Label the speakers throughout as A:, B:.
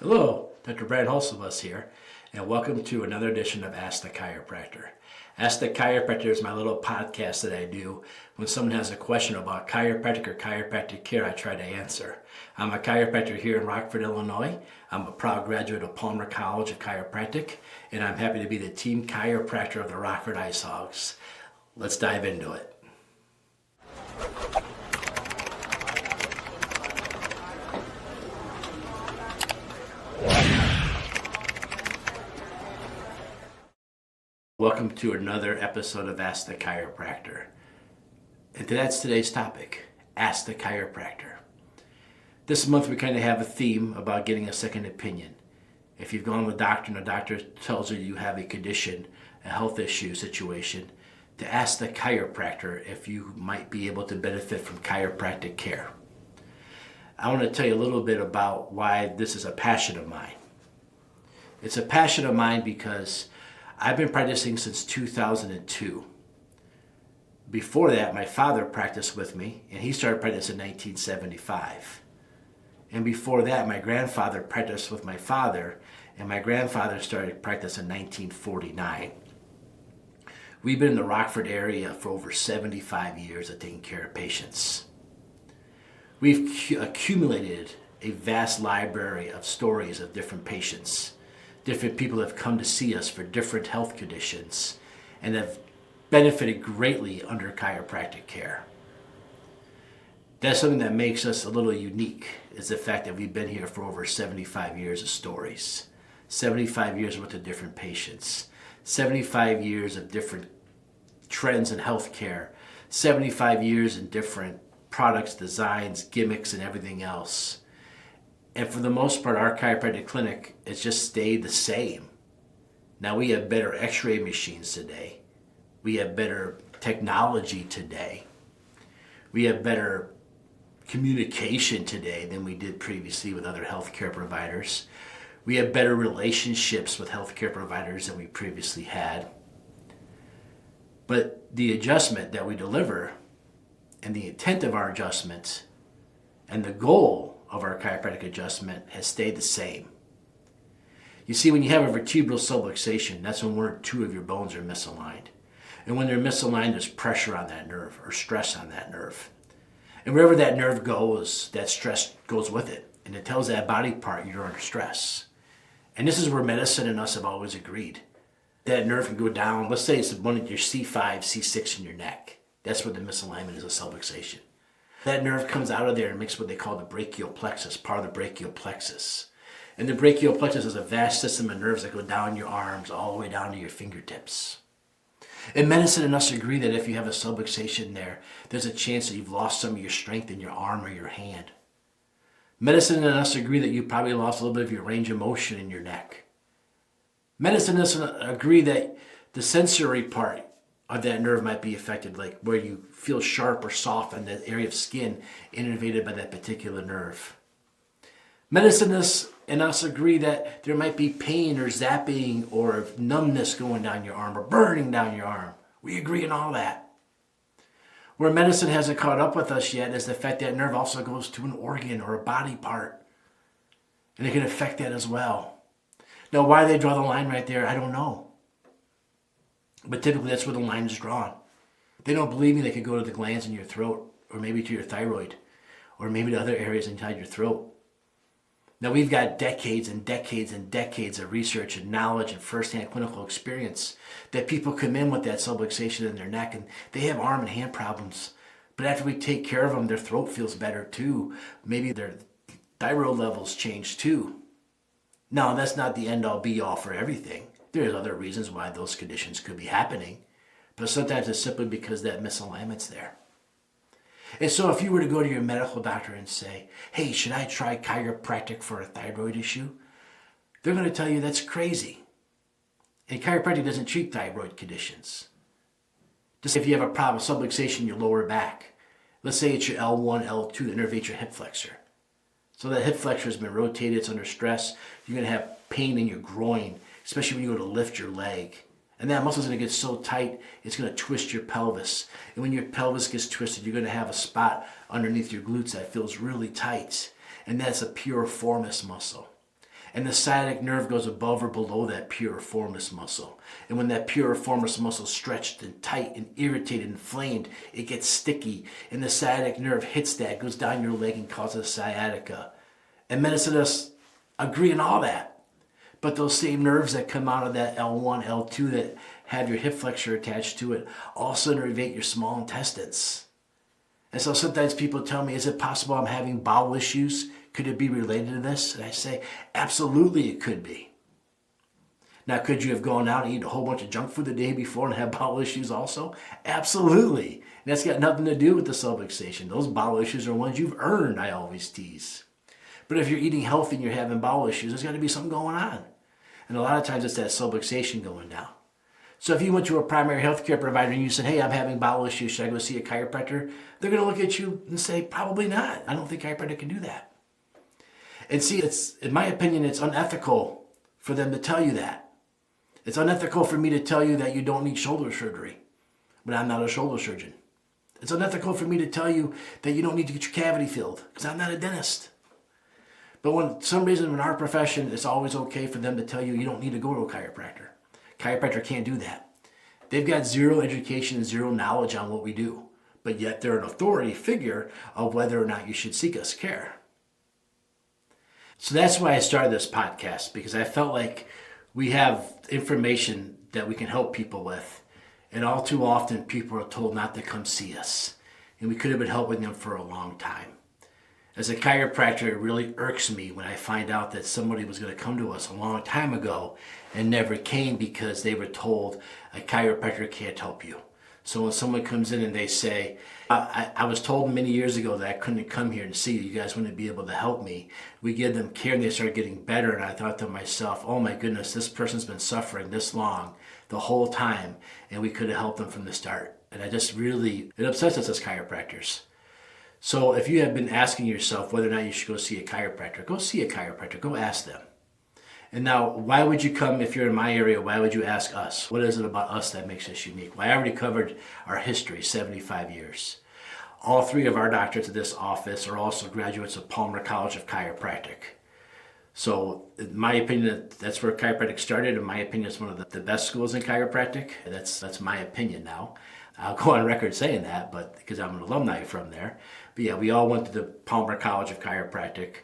A: Hello, Dr. Brad Hulsebus here, and welcome to another edition of Ask the Chiropractor. Ask the Chiropractor is my little podcast that I do when someone has a question about chiropractic or chiropractic care. I try to answer. I'm a chiropractor here in Rockford, Illinois. I'm a proud graduate of Palmer College of Chiropractic, and I'm happy to be the team chiropractor of the Rockford Ice Hogs. Let's dive into it. Welcome to another episode of Ask the Chiropractor. And that's today's topic, Ask the Chiropractor. This month we kind of have a theme about getting a second opinion. If you've gone to the doctor and the doctor tells you have a condition, a health issue situation, to ask the chiropractor if you might be able to benefit from chiropractic care. I want to tell you a little bit about why this is a passion of mine. It's a passion of mine because I've been practicing since 2002. Before that, my father practiced with me, and he started practicing in 1975. And before that, my grandfather practiced with my father, and my grandfather started practice in 1949. We've been in the Rockford area for over 75 years of taking care of patients. We've accumulated a vast library of stories of different patients. Different people have come to see us for different health conditions and have benefited greatly under chiropractic care. That's something that makes us a little unique, is the fact that we've been here for over 75 years of stories, 75 years worth of different patients, 75 years of different trends in healthcare, 75 years in different products, designs, gimmicks, and everything else. And for the most part, our chiropractic clinic has just stayed the same. Now we have better x-ray machines today. We have better technology today. We have better communication today than we did previously with other healthcare providers. We have better relationships with healthcare providers than we previously had. But the adjustment that we deliver and the intent of our adjustments and the goal of our chiropractic adjustment has stayed the same. You see, when you have a vertebral subluxation, that's when one or two of your bones are misaligned. And when they're misaligned, there's pressure on that nerve or stress on that nerve. And wherever that nerve goes, that stress goes with it. And it tells that body part you're under stress. And this is where medicine and us have always agreed. That nerve can go down, let's say it's one of your C5, C6 in your neck. That's where the misalignment is, a subluxation. That nerve comes out of there and makes what they call the brachial plexus, part of the brachial plexus. And the brachial plexus is a vast system of nerves that go down your arms all the way down to your fingertips. And medicine and us agree that if you have a subluxation there, there's a chance that you've lost some of your strength in your arm or your hand. Medicine and us agree that you probably lost a little bit of your range of motion in your neck. Medicine and us agree that the sensory part of that nerve might be affected, like where you feel sharp or soft on that area of skin innervated by that particular nerve. Medicine and us agree that there might be pain or zapping or numbness going down your arm or burning down your arm. We agree on all that. Where medicine hasn't caught up with us yet is the fact that nerve also goes to an organ or a body part. And it can affect that as well. Now, why they draw the line right there, I don't know. But typically that's where the line is drawn. They don't believe me, they could go to the glands in your throat, or maybe to your thyroid, or maybe to other areas inside your throat. Now we've got decades and decades and decades of research and knowledge and first-hand clinical experience that people come in with that subluxation in their neck and they have arm and hand problems. But after we take care of them, their throat feels better too. Maybe their thyroid levels change too. Now that's not the end-all be-all for everything. There's other reasons why those conditions could be happening, but sometimes it's simply because that misalignment's there. And so if you were to go to your medical doctor and say, hey, should I try chiropractic for a thyroid issue? They're going to tell you that's crazy. And chiropractic doesn't treat thyroid conditions. Just if you have a problem, subluxation in your lower back, let's say it's your L1, L2 that innervates your hip flexor. So that hip flexor has been rotated, it's under stress, you're going to have pain in your groin, especially when you go to lift your leg. And that muscle's going to get so tight, it's going to twist your pelvis. And when your pelvis gets twisted, you're going to have a spot underneath your glutes that feels really tight. And that's a piriformis muscle. And the sciatic nerve goes above or below that piriformis muscle. And when that piriformis muscle is stretched and tight and irritated and inflamed, it gets sticky. And the sciatic nerve hits that, goes down your leg and causes sciatica. And medicinists agree on all that. But those same nerves that come out of that L1, L2 that have your hip flexor attached to it also innervate your small intestines. And so sometimes people tell me, is it possible I'm having bowel issues? Could it be related to this? And I say, absolutely it could be. Now, could you have gone out and eaten a whole bunch of junk food the day before and have bowel issues also? Absolutely. And that's got nothing to do with the subluxation. Those bowel issues are ones you've earned, I always tease. But if you're eating healthy and you're having bowel issues, there's got to be something going on. And a lot of times it's that subluxation going down. So if you went to a primary health care provider and you said, hey, I'm having bowel issues, should I go see a chiropractor? They're going to look at you and say, probably not. I don't think chiropractor can do that. And see, in my opinion, it's unethical for them to tell you that. It's unethical for me to tell you that you don't need shoulder surgery, but I'm not a shoulder surgeon. It's unethical for me to tell you that you don't need to get your cavity filled, because I'm not a dentist. But for some reason in our profession, it's always okay for them to tell you you don't need to go to a chiropractor. Chiropractor can't do that. They've got zero education and zero knowledge on what we do, but yet they're an authority figure of whether or not you should seek us care. So that's why I started this podcast, because I felt like we have information that we can help people with. And all too often people are told not to come see us. And we could have been helping them for a long time. As a chiropractor, it really irks me when I find out that somebody was going to come to us a long time ago and never came because they were told a chiropractor can't help you. So when someone comes in and they say, I was told many years ago that I couldn't come here and see you, you guys wouldn't be able to help me. We give them care and they start getting better, and I thought to myself, oh my goodness, this person's been suffering this long, the whole time, and we could have helped them from the start. And it upsets us as chiropractors. So if you have been asking yourself whether or not you should go see a chiropractor, go see a chiropractor, go ask them. And now, why would you come if you're in my area? Why would you ask us? What is it about us that makes us unique? Well, I already covered our history, 75 years. All three of our doctors at this office are also graduates of Palmer College of Chiropractic. So in my opinion, that's where chiropractic started. In my opinion, it's one of the best schools in chiropractic. That's my opinion now. I'll go on record saying that, but because I'm an alumni from there. But yeah, we all went to the Palmer College of Chiropractic.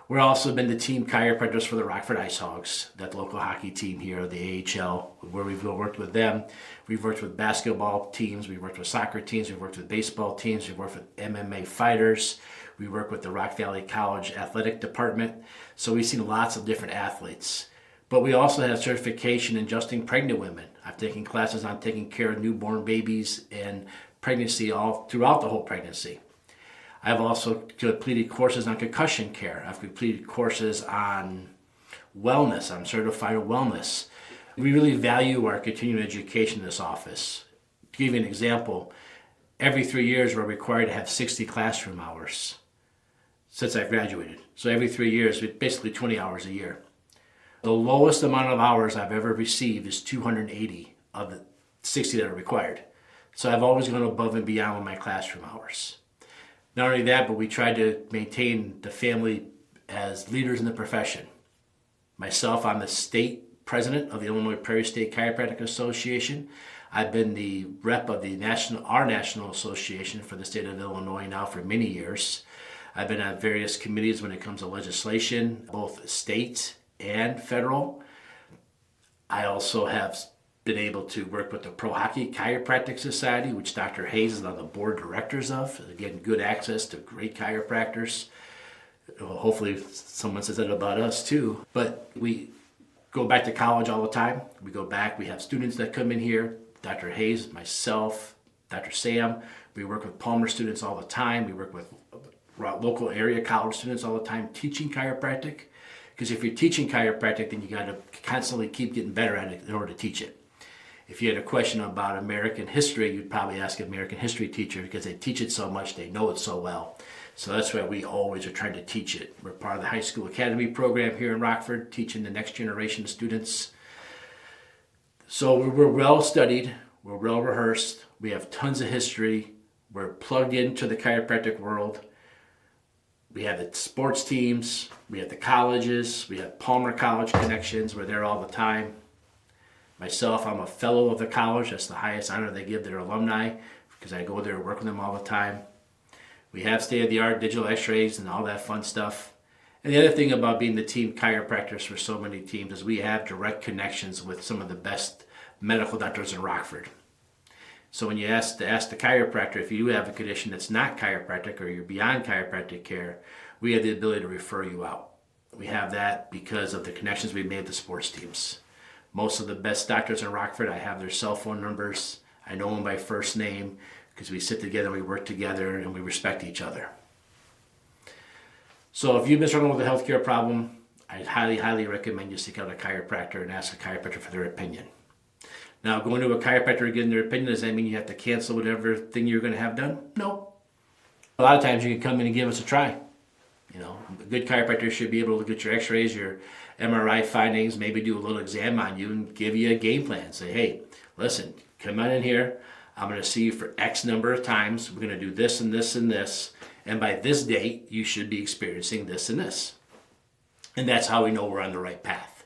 A: We've also been the team chiropractors for the Rockford Ice Hogs, that local hockey team here, the AHL, where we've worked with them. We've worked with basketball teams, we've worked with soccer teams, we've worked with baseball teams, we've worked with MMA fighters, we work with the Rock Valley College athletic department. So we've seen lots of different athletes. But we also have certification in adjusting pregnant women. I've taken classes on taking care of newborn babies and pregnancy all throughout the whole pregnancy. I've also completed courses on concussion care. I've completed courses on wellness. I'm certified in wellness. We really value our continuing education in this office. To give you an example, every 3 years we're required to have 60 classroom hours since I graduated. So every 3 years, basically 20 hours a year. The lowest amount of hours I've ever received is 280 of the 60 that are required. So I've always gone above and beyond with my classroom hours. Not only that, but we try to maintain the family as leaders in the profession. Myself, I'm the state president of the Illinois Prairie State Chiropractic Association. I've been the rep of our national association for the state of Illinois now for many years. I've been on various committees when it comes to legislation, both state and federal. I also have been able to work with the Pro Hockey Chiropractic Society, which Dr. Hayes is on the board of directors of. Again, good access to great chiropractors. Well, hopefully someone says that about us too. But we go back to college all the time. We go back, we have students that come in here. Dr. Hayes, myself, Dr. Sam. We work with Palmer students all the time. We work with local area college students all the time teaching chiropractic. Because if you're teaching chiropractic, then you got to constantly keep getting better at it in order to teach it. If you had a question about American history, you'd probably ask an American history teacher because they teach it so much, they know it so well. So that's why we always are trying to teach it. We're part of the High School Academy program here in Rockford, teaching the next generation of students. So we're well studied, we're well rehearsed, we have tons of history, we're plugged into the chiropractic world. We have the sports teams, we have the colleges, we have Palmer College connections. We're there all the time. Myself, I'm a fellow of the college. That's the highest honor they give their alumni because I go there and work with them all the time. We have state-of-the-art digital x-rays and all that fun stuff. And the other thing about being the team chiropractors for so many teams is we have direct connections with some of the best medical doctors in Rockford. So when you ask the chiropractor, if you have a condition that's not chiropractic or you're beyond chiropractic care, we have the ability to refer you out. We have that because of the connections we've made with the sports teams. Most of the best doctors in Rockford, I have their cell phone numbers. I know them by first name because we sit together, we work together, and we respect each other. So if you've been struggling with a healthcare problem, I highly, highly recommend you seek out a chiropractor and ask a chiropractor for their opinion. Now, going to a chiropractor and getting their opinion, does that mean you have to cancel whatever thing you're going to have done? No. A lot of times you can come in and give us a try. You know, a good chiropractor should be able to look at your x-rays, your MRI findings, maybe do a little exam on you and give you a game plan. Say, hey, listen, come on in here. I'm going to see you for X number of times. We're going to do this and this and this. And by this date, you should be experiencing this and this. And that's how we know we're on the right path.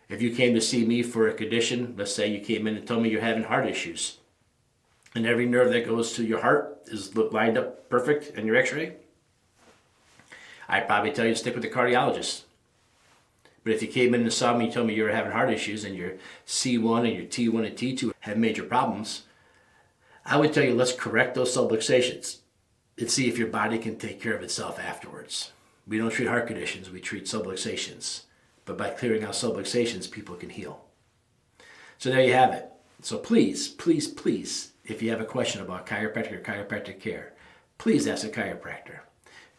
A: If you came to see me for a condition, let's say you came in and told me you're having heart issues, and every nerve that goes to your heart is lined up perfect in your x-ray, I'd probably tell you to stick with the cardiologist. But if you came in and saw me and told me you were having heart issues and your C1 and your T1 and T2 had major problems, I would tell you let's correct those subluxations and see if your body can take care of itself afterwards. We don't treat heart conditions, we treat subluxations. But by clearing out subluxations, people can heal. So there you have it. So please, please, please, if you have a question about chiropractic or chiropractic care, please ask a chiropractor.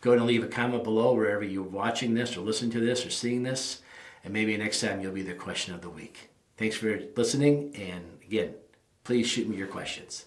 A: Go ahead and leave a comment below wherever you're watching this or listening to this or seeing this, and maybe next time you'll be the question of the week. Thanks for listening, and again, please shoot me your questions.